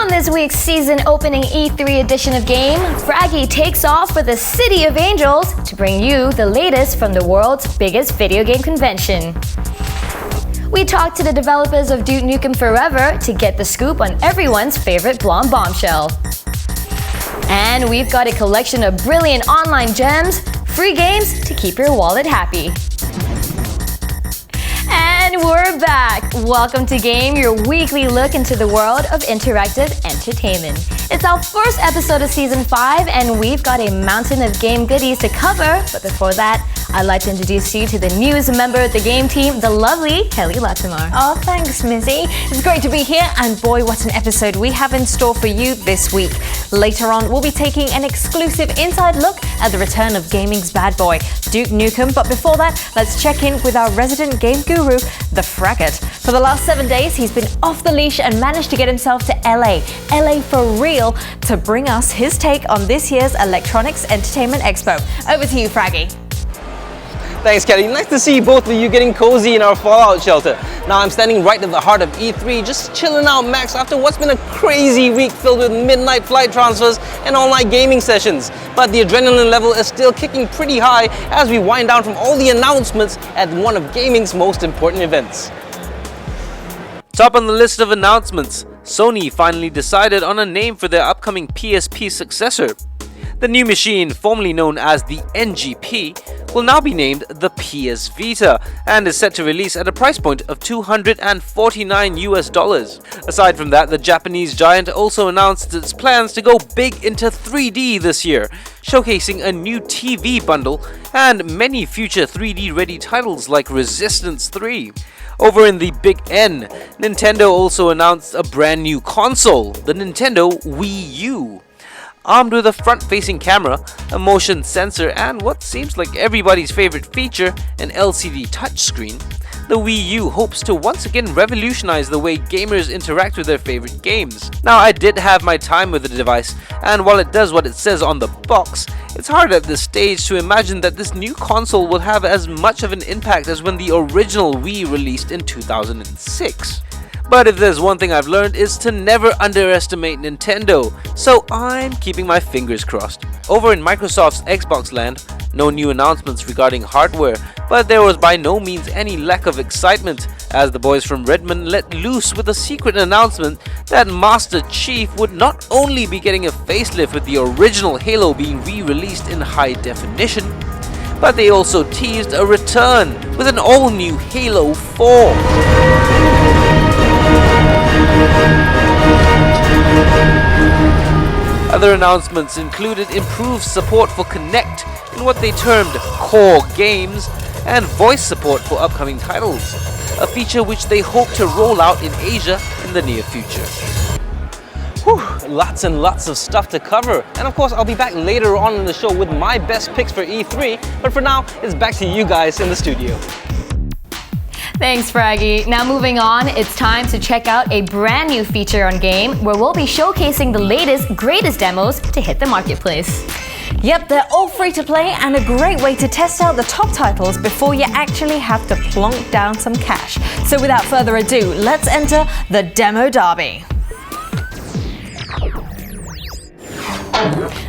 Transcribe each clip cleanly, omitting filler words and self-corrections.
On this week's season opening E3 edition of Game, Fraggy takes off for the City of Angels to bring you the latest from the world's biggest video game convention. We talked to the developers of Duke Nukem Forever to get the scoop on everyone's favorite blonde bombshell. And we've got a collection of brilliant online gems, free games to keep your wallet happy. And we're back! Welcome to Game, your weekly look into the world of interactive entertainment. It's our first episode of Season 5, and we've got a mountain of game goodies to cover. But before that, I'd like to introduce you to the newest member of the Game team, the lovely Kelly Latimore. Oh, thanks, Mizzy. It's great to be here, and boy, what an episode we have in store for you this week. Later on, we'll be taking an exclusive inside look at the return of gaming's bad boy, Duke Nukem. But before that, let's check in with our resident game guru, the Fraggot. For the last 7 days, he's been off the leash and managed to get himself to LA for real, to bring us his take on this year's Electronics Entertainment Expo. Over to you, Fraggy. Thanks, Kelly. Nice to see both of you getting cozy in our fallout shelter. Now I'm standing right at the heart of E3, just chilling out, Max, after what's been a crazy week filled with midnight flight transfers and online gaming sessions. But the adrenaline level is still kicking pretty high as we wind down from all the announcements at one of gaming's most important events. Top on the list of announcements, Sony finally decided on a name for their upcoming PSP successor. The new machine, formerly known as the NGP, will now be named the PS Vita and is set to release at a price point of $249 US. Aside from that, the Japanese giant also announced its plans to go big into 3D this year, showcasing a new TV bundle and many future 3D ready titles like Resistance 3. Over in the Big N, Nintendo also announced a brand new console, the Nintendo Wii U. Armed with a front-facing camera, a motion sensor, and what seems like everybody's favorite feature, an LCD touchscreen, the Wii U hopes to once again revolutionize the way gamers interact with their favorite games. Now, I did have my time with the device, and while it does what it says on the box, it's hard at this stage to imagine that this new console will have as much of an impact as when the original Wii released in 2006. But if there's one thing I've learned, is to never underestimate Nintendo, so I'm keeping my fingers crossed. Over in Microsoft's Xbox land, no new announcements regarding hardware, but there was by no means any lack of excitement as the boys from Redmond let loose with a secret announcement that Master Chief would not only be getting a facelift with the original Halo being re-released in high definition, but they also teased a return with an all-new Halo 4. Other announcements included improved support for Kinect in what they termed core games and voice support for upcoming titles, a feature which they hope to roll out in Asia in the near future. Whew, lots and lots of stuff to cover. And of course, I'll be back later on in the show with my best picks for E3, but for now, it's back to you guys in the studio. Thanks, Fraggy. Now moving on, it's time to check out a brand new feature on Game where we'll be showcasing the latest, greatest demos to hit the marketplace. Yep, they're all free to play and a great way to test out the top titles before you actually have to plonk down some cash. So without further ado, let's enter the Demo Derby.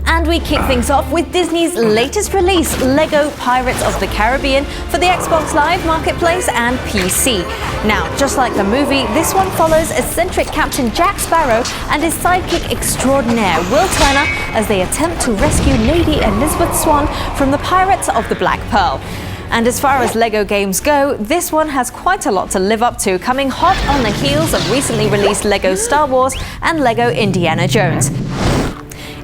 And we kick things off with Disney's latest release, LEGO Pirates of the Caribbean, for the Xbox Live Marketplace and PC. Now, just like the movie, this one follows eccentric Captain Jack Sparrow and his sidekick extraordinaire, Will Turner, as they attempt to rescue Lady Elizabeth Swann from the pirates of the Black Pearl. And as far as LEGO games go, this one has quite a lot to live up to, coming hot on the heels of recently released LEGO Star Wars and LEGO Indiana Jones.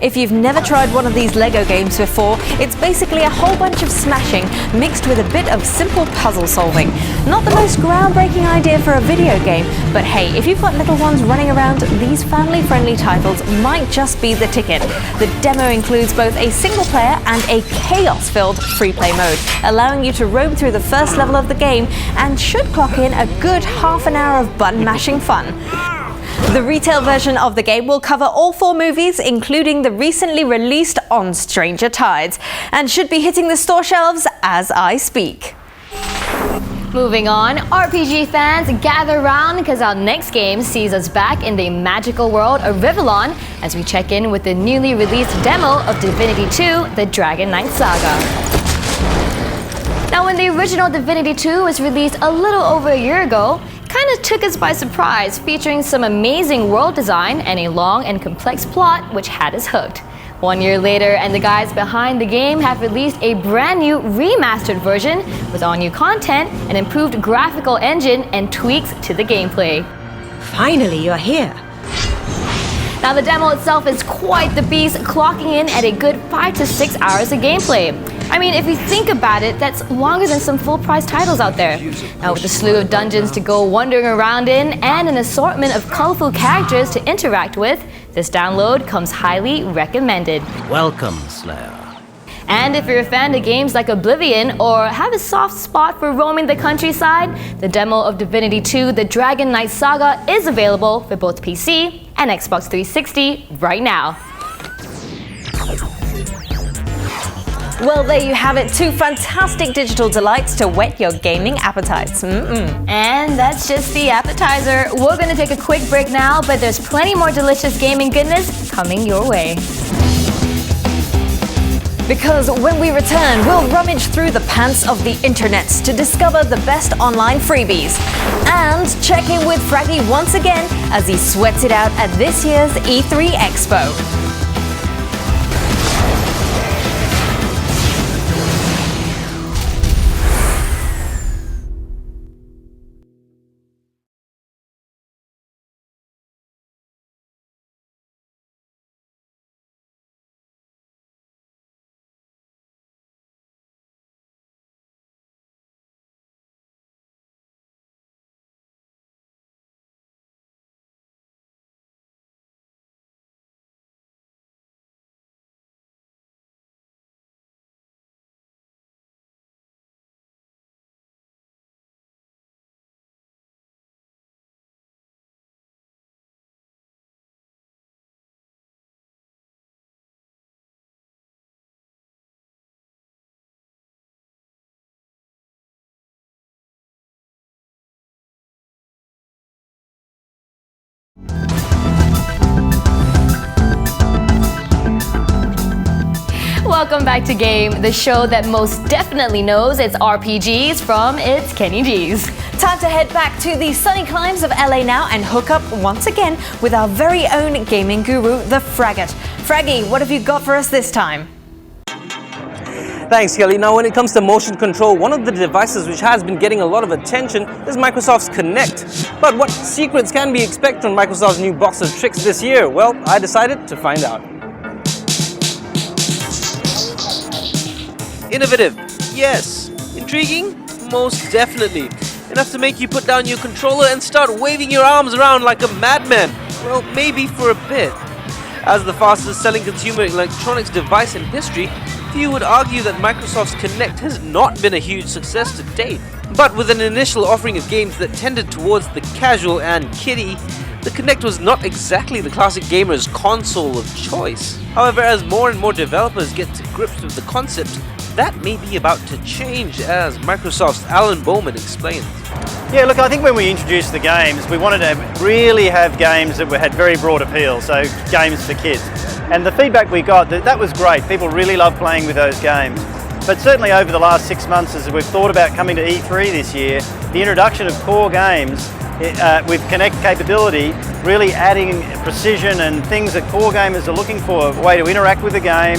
If you've never tried one of these LEGO games before, it's basically a whole bunch of smashing mixed with a bit of simple puzzle solving. Not the most groundbreaking idea for a video game, but hey, if you've got little ones running around, these family-friendly titles might just be the ticket. The demo includes both a single-player and a chaos-filled free-play mode, allowing you to roam through the first level of the game and should clock in a good half an hour of button-mashing fun. The retail version of the game will cover all 4 movies, including the recently released On Stranger Tides, and should be hitting the store shelves as I speak. Moving on, RPG fans gather around because our next game sees us back in the magical world of Rivellon as we check in with the newly released demo of Divinity 2: The Dragon Knight Saga. Now, when the original Divinity 2 was released a little over a year ago, it kind of took us by surprise, featuring some amazing world design and a long and complex plot which had us hooked. 1 year later, and the guys behind the game have released a brand new remastered version with all new content, an improved graphical engine, and tweaks to the gameplay. Finally, you're here. Now, the demo itself is quite the beast, clocking in at a good 5 to 6 hours of gameplay. I mean, if you think about it, that's longer than some full-price titles out there. Now, with a slew of dungeons to go wandering around in and an assortment of colorful characters to interact with, this download comes highly recommended. Welcome, Slayer. And if you're a fan of games like Oblivion or have a soft spot for roaming the countryside, the demo of Divinity 2: The Dragon Knight Saga is available for both PC and Xbox 360 right now. Well, there you have it, two fantastic digital delights to whet your gaming appetites. And that's just the appetizer. We're going to take a quick break now, but there's plenty more delicious gaming goodness coming your way. Because when we return, we'll rummage through the pants of the internets to discover the best online freebies. And check in with Fraggy once again as he sweats it out at this year's E3 Expo. Welcome back to Game, the show that most definitely knows its RPGs from its Kenny G's. Time to head back to the sunny climes of LA now and hook up once again with our very own gaming guru, the Fraggot. Fraggy, what have you got for us this time? Thanks, Kelly. Now, when it comes to motion control, one of the devices which has been getting a lot of attention is Microsoft's Kinect. But what secrets can be expected from Microsoft's new box of tricks this year? Well, I decided to find out. Innovative, yes. Intriguing, most definitely. Enough to make you put down your controller and start waving your arms around like a madman. Well, maybe for a bit. As the fastest selling consumer electronics device in history, few would argue that Microsoft's Kinect has not been a huge success to date. But with an initial offering of games that tended towards the casual and kiddie, the Kinect was not exactly the classic gamer's console of choice. However, as more and more developers get to grips with the concept, that may be about to change, as Microsoft's Alan Bowman explains. Yeah, look, I think when we introduced the games, we wanted to really have games that had very broad appeal, so games for kids. And the feedback we got, that was great. People really love playing with those games. But certainly over the last 6 months, as we've thought about coming to E3 this year, the introduction of core games with Kinect capability, really adding precision and things that core gamers are looking for, a way to interact with the game,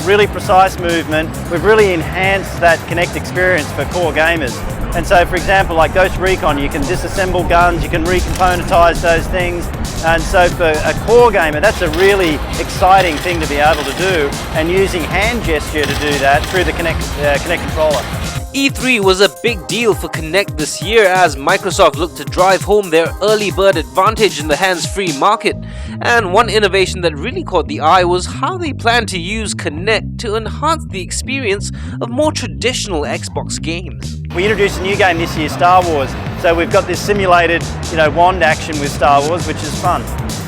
really precise movement. We've really enhanced that Kinect experience for core gamers. And so, for example, like Ghost Recon, you can disassemble guns, you can recomponentize those things. And so for a core gamer, that's a really exciting thing to be able to do, and using hand gesture to do that through the Kinect controller. E3 was a big deal for Kinect this year as Microsoft looked to drive home their early bird advantage in the hands-free market. And one innovation that really caught the eye was how they plan to use Kinect to enhance the experience of more traditional Xbox games. We introduced a new game this year, Star Wars. So we've got this simulated, wand action with Star Wars, which is fun.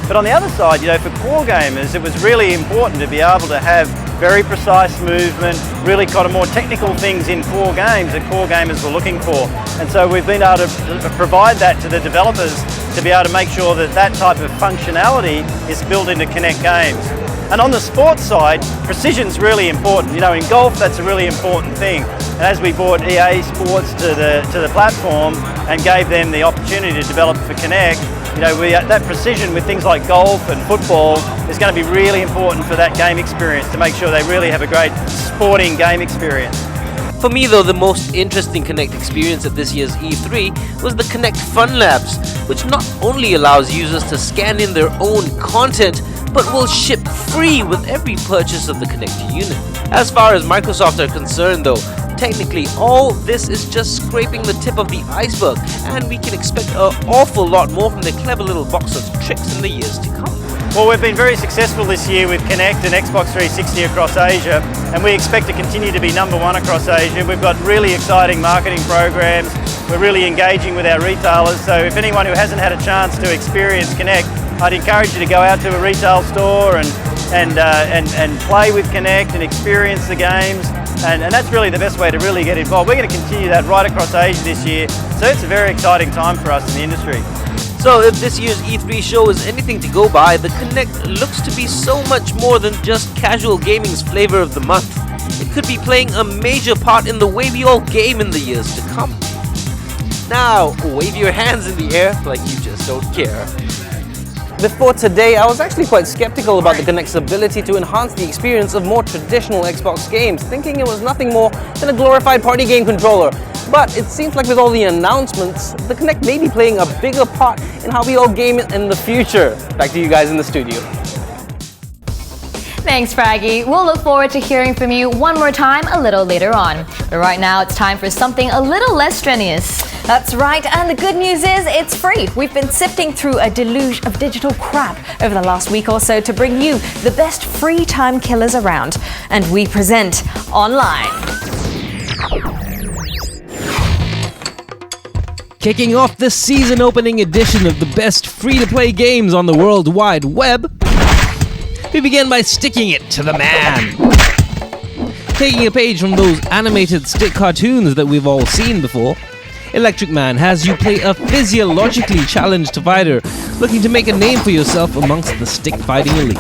But on the other side, for core gamers, it was really important to be able to have very precise movement, really kind of more technical things in core games that core gamers were looking for. And so we've been able to provide that to the developers to be able to make sure that that type of functionality is built into Kinect games. And on the sports side, precision's really important. You know, in golf, that's a really important thing. And as we brought EA Sports to the platform and gave them the opportunity to develop for Kinect, you know, that precision with things like golf and football is going to be really important for that game experience, to make sure they really have a great sporting game experience. For me though, the most interesting Kinect experience at this year's E3 was the Kinect Fun Labs, which not only allows users to scan in their own content, but will ship free with every purchase of the Kinect unit. As far as Microsoft are concerned though, technically all this is just scraping the tip of the iceberg, and we can expect an awful lot more from their clever little box of tricks in the years to come. Well, we've been very successful this year with Kinect and Xbox 360 across Asia, and we expect to continue to be #1 across Asia. We've got really exciting marketing programs. We're really engaging with our retailers, so if anyone who hasn't had a chance to experience Kinect, I'd encourage you to go out to a retail store and play with Kinect and experience the games, and that's really the best way to really get involved. We're going to continue that right across Asia this year, so it's a very exciting time for us in the industry. So if this year's E3 show is anything to go by, the Kinect looks to be so much more than just casual gaming's flavor of the month. It could be playing a major part in the way we all game in the years to come. Now, wave your hands in the air like you just don't care. Before today, I was actually quite skeptical about the Kinect's ability to enhance the experience of more traditional Xbox games, thinking it was nothing more than a glorified party game controller. But it seems like with all the announcements, the Kinect may be playing a bigger part in how we all game in the future. Back to you guys in the studio. Thanks, Fraggy. We'll look forward to hearing from you one more time a little later on. But right now, it's time for something a little less strenuous. That's right, and the good news is it's free. We've been sifting through a deluge of digital crap over the last week or so to bring you the best free time killers around. And we present Online. Kicking off the season opening edition of the best free-to-play games on the World Wide Web, we begin by sticking it to the man. Taking a page from those animated stick cartoons that we've all seen before, Electric Man has you play a physiologically challenged fighter looking to make a name for yourself amongst the stick fighting elite.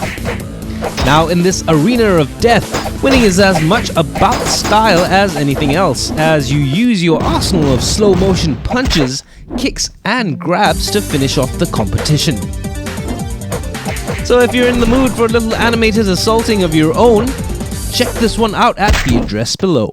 Now in this arena of death, winning is as much about style as anything else, as you use your arsenal of slow motion punches, kicks and grabs to finish off the competition. So if you're in the mood for a little animated assaulting of your own, check this one out at the address below.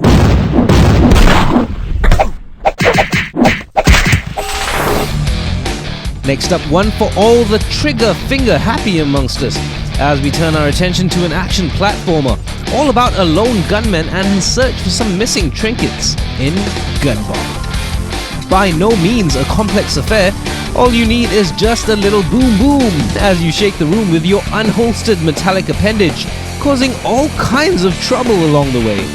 Next up, one for all the trigger finger happy amongst us, as we turn our attention to an action platformer, all about a lone gunman and his search for some missing trinkets in Gunbomb. By no means a complex affair, all you need is just a little boom boom as you shake the room with your unholstered metallic appendage, causing all kinds of trouble along the way.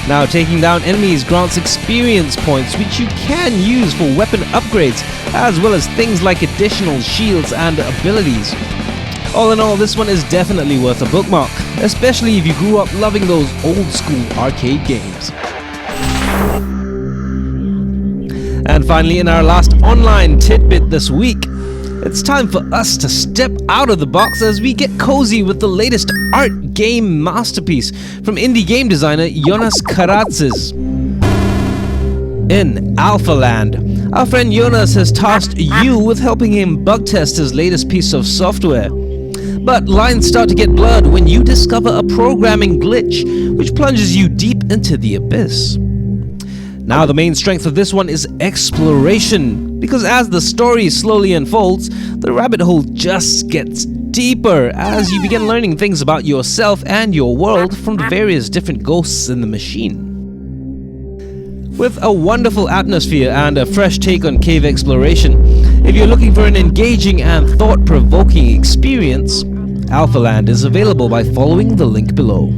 Now taking down enemies grants experience points which you can use for weapon upgrades, as well as things like additional shields and abilities. All in all, this one is definitely worth a bookmark, especially if you grew up loving those old school arcade games. And finally, in our last online tidbit this week, it's time for us to step out of the box as we get cozy with the latest art game masterpiece from indie game designer Jonas Karatzis. In Alphaland, our friend Jonas has tasked you with helping him bug test his latest piece of software. But lines start to get blurred when you discover a programming glitch which plunges you deep into the abyss. Now the main strength of this one is exploration, because as the story slowly unfolds, the rabbit hole just gets deeper as you begin learning things about yourself and your world from the various different ghosts in the machine. With a wonderful atmosphere and a fresh take on cave exploration, if you're looking for an engaging and thought-provoking experience, Alphaland is available by following the link below.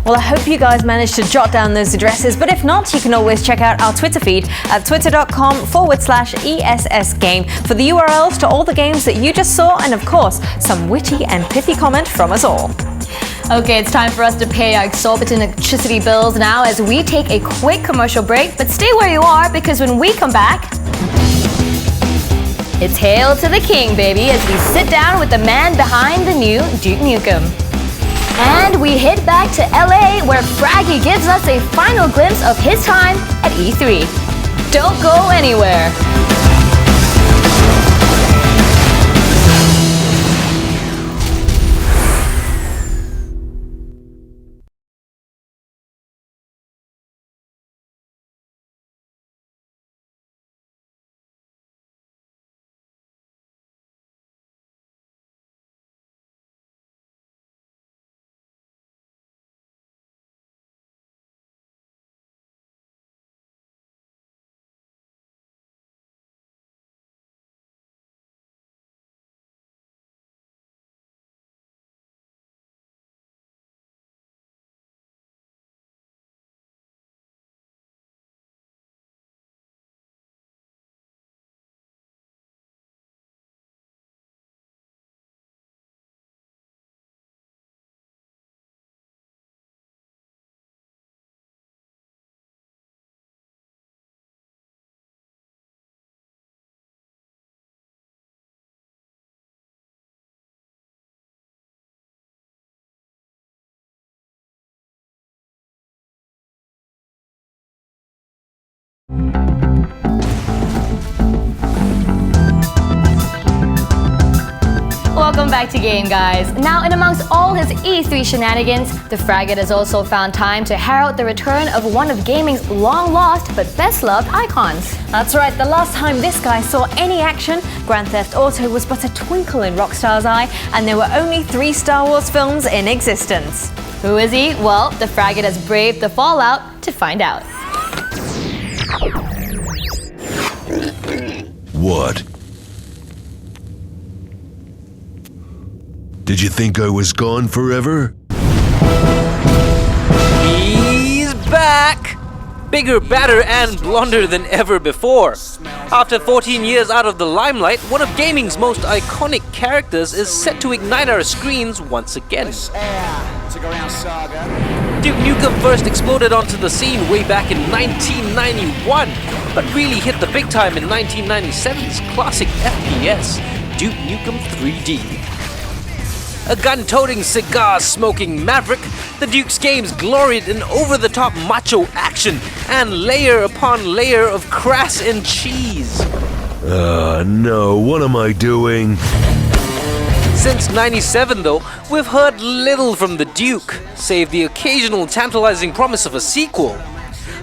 Well, I hope you guys managed to jot down those addresses, but if not, you can always check out our Twitter feed at twitter.com/ESSGame for the URLs to all the games that you just saw, and of course, some witty and pithy comment from us all. Okay, it's time for us to pay our exorbitant electricity bills now as we take a quick commercial break, but stay where you are because when we come back, it's Hail to the King, baby, as we sit down with the man behind the new Duke Nukem. And we head back to LA where Fraggy gives us a final glimpse of his time at E3. Don't go anywhere. Welcome back to Game Guys. Now, in amongst all his E3 shenanigans, the Fraggot has also found time to herald the return of one of gaming's long-lost but best-loved icons. That's right, the last time this guy saw any action, Grand Theft Auto was but a twinkle in Rockstar's eye, and there were only 3 Star Wars films in existence. Who is he? Well, the Fraggot has braved the fallout to find out. What? Did you think I was gone forever? He's back! Bigger, badder, and blonder than ever before. After 14 years out of the limelight, one of gaming's most iconic characters is set to ignite our screens once again. Duke Nukem first exploded onto the scene way back in 1991, but really hit the big time in 1997's classic FPS, Duke Nukem 3D. A gun-toting, cigar-smoking maverick, the Duke's games gloried in over-the-top macho action and layer upon layer of crass and cheese. No, what am I doing? Since 97 though, we've heard little from the Duke, save the occasional tantalizing promise of a sequel.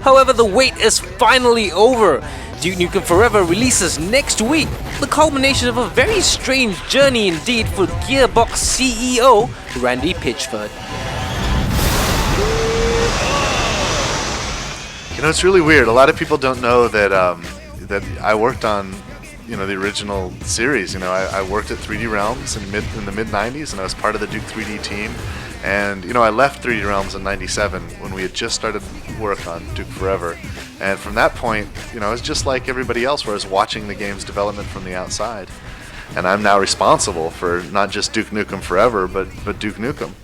However, the wait is finally over. Duke Nukem Forever releases next week, the culmination of a very strange journey indeed for Gearbox CEO Randy Pitchford. You know, it's really weird. A lot of people don't know that that I worked on, the original series. I worked at 3D Realms in the mid 90s, and I was part of the Duke 3D team. And I left 3D Realms in '97 when we had just started work on Duke Forever. And from that point, I was just like everybody else, where I was watching the game's development from the outside. And I'm now responsible for not just Duke Nukem Forever, but Duke Nukem.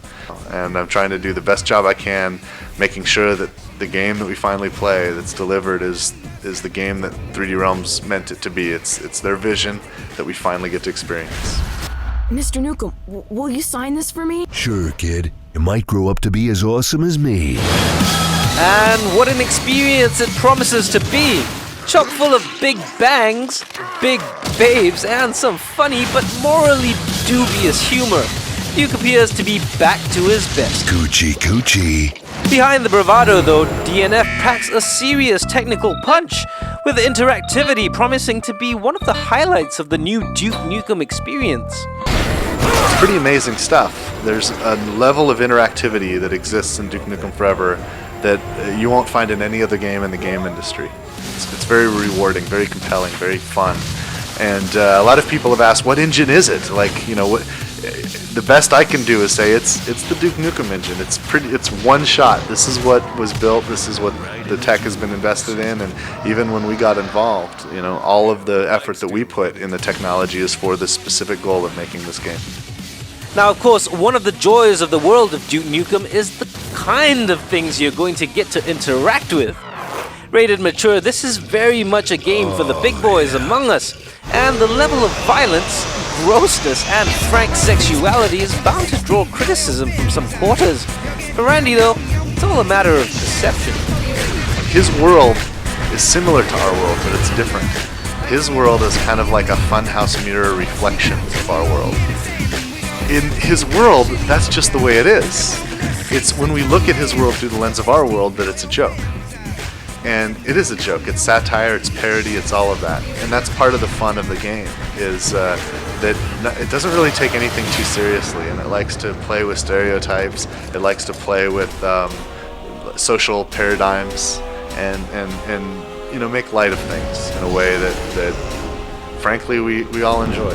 And I'm trying to do the best job I can, making sure that the game that we finally play, that's delivered, is the game that 3D Realms meant it to be. It's their vision that we finally get to experience. Mr. Nukem, will you sign this for me? Sure, kid. You might grow up to be as awesome as me. And what an experience it promises to be! Chock full of big bangs, big babes, and some funny but morally dubious humor. Duke appears to be back to his best. Coochie coochie. Behind the bravado though, DNF packs a serious technical punch, with interactivity promising to be one of the highlights of the new Duke Nukem experience. It's pretty amazing stuff. There's a level of interactivity that exists in Duke Nukem Forever that you won't find in any other game in the game industry. It's very rewarding, very compelling, very fun. And a lot of people have asked, what engine is it? the best I can do is say it's the Duke Nukem engine. It's one shot. This is what was built. This is what the tech has been invested in, and even when we got involved, all of the effort that we put in the technology is for the specific goal of making this game. Now, of course, one of the joys of the world of Duke Nukem is the kind of things you're going to get to interact with. Rated mature, this is very much a game for the big boys among us, and the level of violence, grossness, and frank sexuality is bound to draw criticism from some quarters. For Randy, though, it's all a matter of perception. His world is similar to our world, but it's different. His world is kind of like a funhouse mirror reflection of our world. In his world, that's just the way it is. It's when we look at his world through the lens of our world that it's a joke. And it is a joke. It's satire, it's parody, it's all of that. And that's part of the fun of the game, is that it doesn't really take anything too seriously, and it likes to play with stereotypes, it likes to play with social paradigms, and make light of things in a way that frankly, we all enjoy.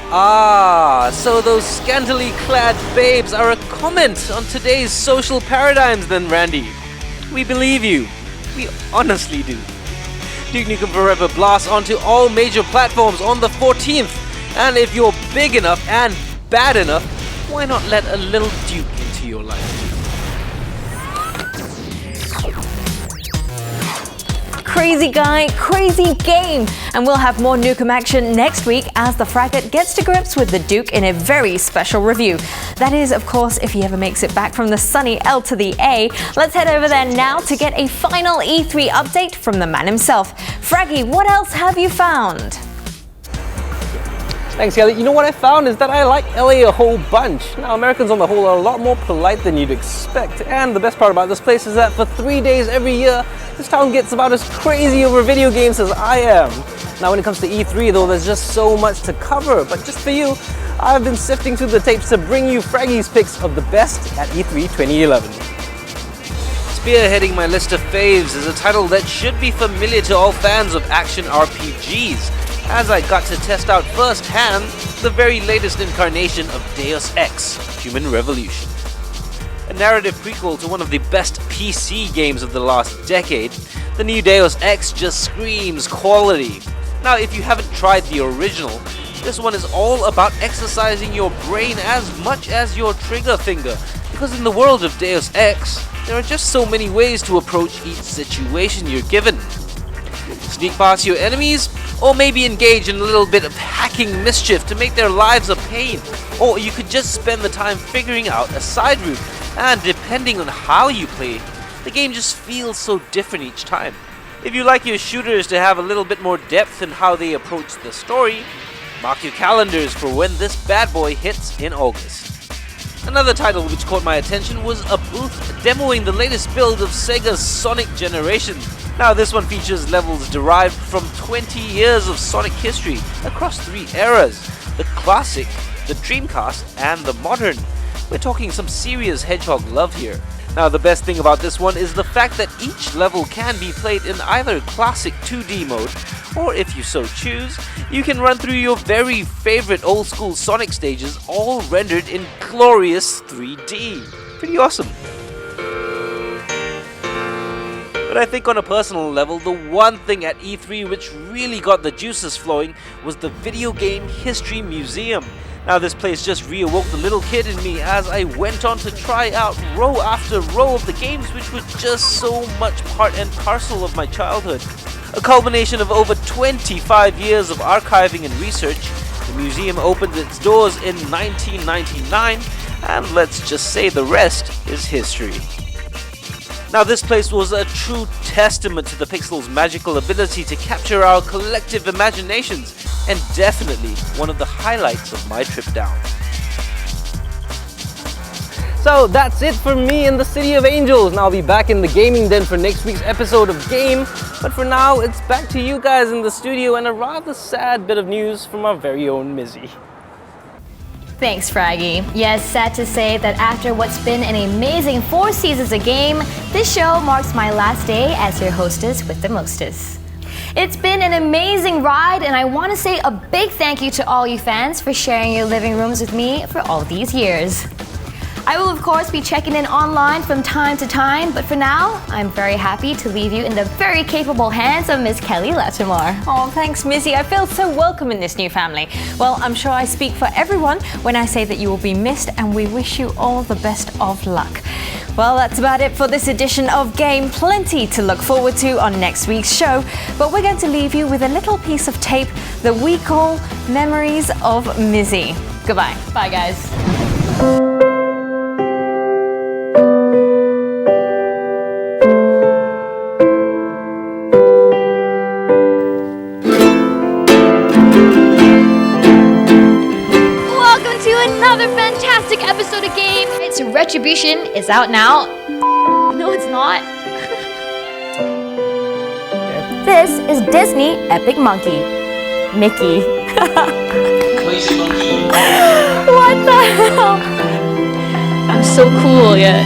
Ah, so those scantily clad babes are a comment on today's social paradigms then, Randy. We believe you. We honestly do. Duke Nukem Forever blasts onto all major platforms on the 14th. And if you're big enough and bad enough, why not let a little Duke into your life? Crazy guy, crazy game! And we'll have more Nukem action next week as the Fraggot gets to grips with the Duke in a very special review. That is, of course, if he ever makes it back from the sunny L to the A. Let's head over there now to get a final E3 update from the man himself. Fraggy, what else have you found? Thanks, Kelly. You know what I found is that I like LA a whole bunch. Now, Americans on the whole are a lot more polite than you'd expect. And the best part about this place is that for 3 days every year, this town gets about as crazy over video games as I am. Now, when it comes to E3, though, there's just so much to cover. But just for you, I've been sifting through the tapes to bring you Fraggy's picks of the best at E3 2011. Spearheading my list of faves is a title that should be familiar to all fans of action RPGs, as I got to test out firsthand the very latest incarnation of Deus Ex: Human Revolution. A narrative prequel to one of the best PC games of the last decade, the new Deus Ex just screams quality. Now, if you haven't tried the original, this one is all about exercising your brain as much as your trigger finger, because in the world of Deus Ex, there are just so many ways to approach each situation you're given. Sneak past your enemies, or maybe engage in a little bit of hacking mischief to make their lives a pain, or you could just spend the time figuring out a side route, and depending on how you play, the game just feels so different each time. If you like your shooters to have a little bit more depth in how they approach the story, mark your calendars for when this bad boy hits in August. Another title which caught my attention was a booth demoing the latest build of Sega's Sonic Generation. Now, this one features levels derived from 20 years of Sonic history across 3 eras: the classic, the Dreamcast, and the modern. We're talking some serious Hedgehog love here. Now, the best thing about this one is the fact that each level can be played in either classic 2D mode, or if you so choose, you can run through your very favorite old school Sonic stages, all rendered in glorious 3D. Pretty awesome. But I think on a personal level, the one thing at E3 which really got the juices flowing was the Video Game History Museum. Now, this place just reawoke the little kid in me as I went on to try out row after row of the games which were just so much part and parcel of my childhood. A culmination of over 25 years of archiving and research, the museum opened its doors in 1999, and let's just say the rest is history. Now, this place was a true testament to the Pixel's magical ability to capture our collective imaginations, and definitely one of the highlights of my trip down. So that's it for me in the City of Angels. Now I'll be back in the gaming den for next week's episode of Game. But for now, it's back to you guys in the studio and a rather sad bit of news from our very own Mizzy. Thanks, Fraggy. Yes, sad to say that after what's been an amazing 4 seasons of Game, this show marks my last day as your hostess with the mostest. It's been an amazing ride, and I want to say a big thank you to all you fans for sharing your living rooms with me for all these years. I will of course be checking in online from time to time, but for now, I'm very happy to leave you in the very capable hands of Miss Kelly Latimore. Oh, thanks, Missy. I feel so welcome in this new family. Well, I'm sure I speak for everyone when I say that you will be missed, and we wish you all the best of luck. Well, that's about it for this edition of Game. Plenty to look forward to on next week's show, but we're going to leave you with a little piece of tape that we call Memories of Mizzy. Goodbye. Bye, guys. Another fantastic episode of Game. It's Retribution is out now. No, it's not. This is Disney Epic Monkey. Mickey. Crazy monkey. What the hell? I'm so cool yet